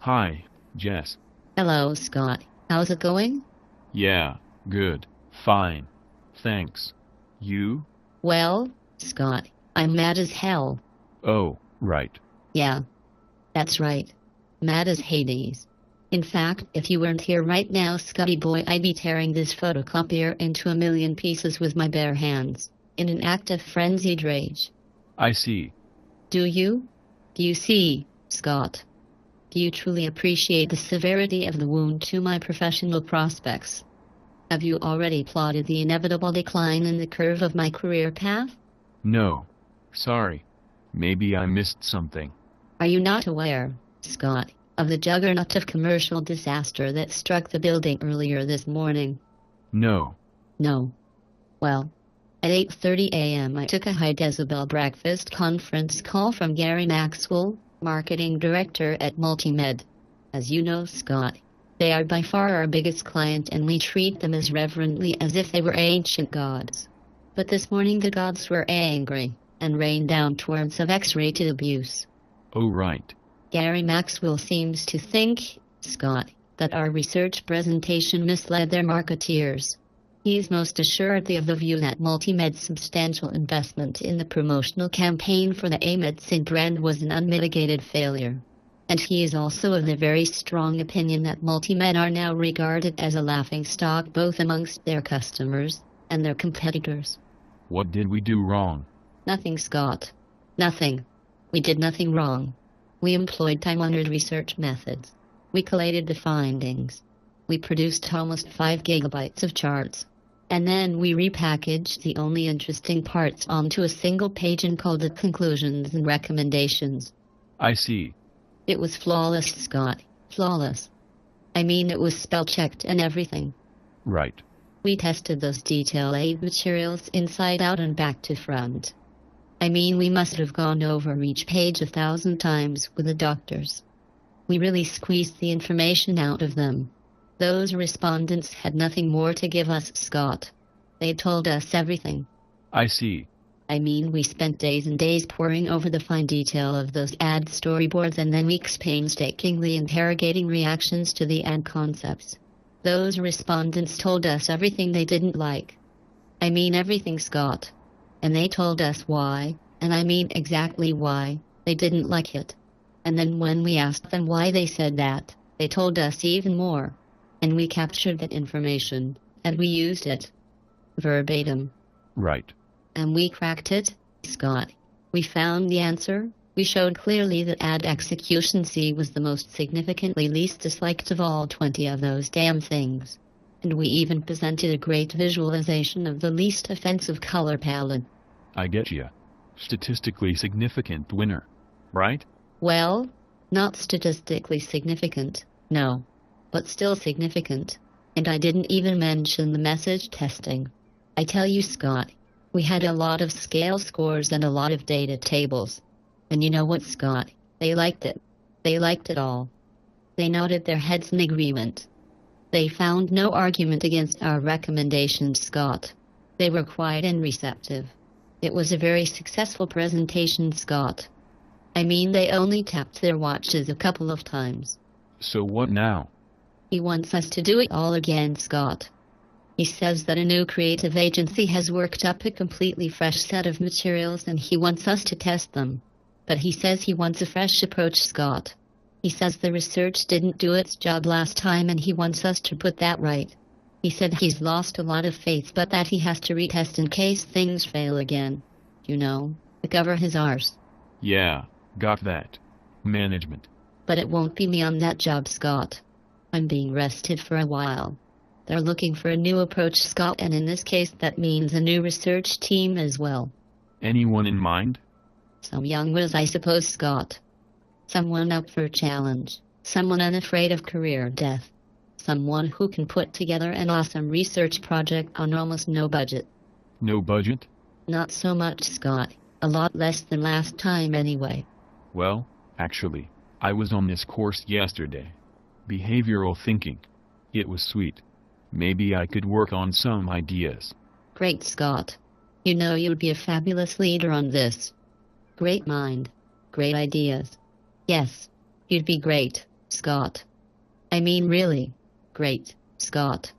Hi, Jess. Hello, Scott. How's it going? Yeah, good, fine. Thanks. You? Well, Scott, I'm mad as hell. Oh, right. Yeah, that's right. Mad as Hades. In fact, if you weren't here right now, Scotty boy, I'd be tearing this photocopier into a million pieces with my bare hands, in an act of frenzied rage. I see. Do you? Do you see, Scott? Do you truly appreciate the severity of the wound to my professional prospects? Have you already plotted the inevitable decline in the curve of my career path? No. Sorry. Maybe I missed something. Are you not aware, Scott, of the juggernaut of commercial disaster that struck the building earlier this morning? No. No. Well, at 8:30 a.m. I took a high-decibel breakfast conference call from Gary Maxwell, marketing director at Multimed. As you know, Scott, they are by far our biggest client and we treat them as reverently as if they were ancient gods. But this morning the gods were angry and rained down torrents of X-rated abuse. Oh, right. Gary Maxwell seems to think, Scott, that our research presentation misled their marketeers. He is most assuredly of the view that Multimed's substantial investment in the promotional campaign for the Amedsin brand was an unmitigated failure. And he is also of the very strong opinion that Multimed are now regarded as a laughingstock both amongst their customers and their competitors. What did we do wrong? Nothing, Scott. Nothing. We did nothing wrong. We employed time-honored research methods. We collated the findings. We produced almost 5 gigabytes of charts. And then we repackaged the only interesting parts onto a single page and called it conclusions and recommendations. I see. It was flawless, Scott. Flawless. I mean, it was spell-checked and everything. Right. We tested those detail aid materials inside out and back to front. I mean, we must have gone over each page 1,000 times with the doctors. We really squeezed the information out of them. Those respondents had nothing more to give us, Scott. They told us everything. I see. I mean, we spent days and days poring over the fine detail of those ad storyboards and then weeks painstakingly interrogating reactions to the ad concepts. Those respondents told us everything they didn't like. I mean everything, Scott. And they told us why, and I mean exactly why, they didn't like it. And then when we asked them why they said that, they told us even more. And we captured that information, and we used it. Verbatim. Right. And we cracked it, Scott. We found the answer. We showed clearly that ad execution C was the most significantly least disliked of all 20 of those damn things. And we even presented a great visualization of the least offensive color palette. I get ya. Statistically significant winner. Right? Well, not statistically significant, no. But still significant. And I didn't even mention the message testing. I tell you, Scott, we had a lot of scale scores and a lot of data tables. And you know what, Scott? They liked it. They liked it all. They nodded their heads in agreement. They found no argument against our recommendations, Scott. They were quiet and receptive. It was a very successful presentation, Scott. I mean, they only tapped their watches a couple of times. So what now? He wants us to do it all again, Scott. He says that a new creative agency has worked up a completely fresh set of materials and he wants us to test them. But he says he wants a fresh approach, Scott. He says the research didn't do its job last time and he wants us to put that right. He said he's lost a lot of faith but that he has to retest in case things fail again. You know, to cover his arse. Yeah, got that. Management. But it won't be me on that job, Scott. I'm being rested for a while. They're looking for a new approach, Scott, and in this case that means a new research team as well. Anyone in mind? Some young wiz, I suppose, Scott. Someone up for a challenge. Someone unafraid of career death. Someone who can put together an awesome research project on almost no budget. No budget? Not so much, Scott. A lot less than last time anyway. Well, actually, I was on this course yesterday. Behavioral thinking. It was sweet. Maybe I could work on some ideas. Great, Scott. You know you'd be a fabulous leader on this. Great mind. Great ideas. Yes, you'd be great, Scott. I mean really. Great, Scott.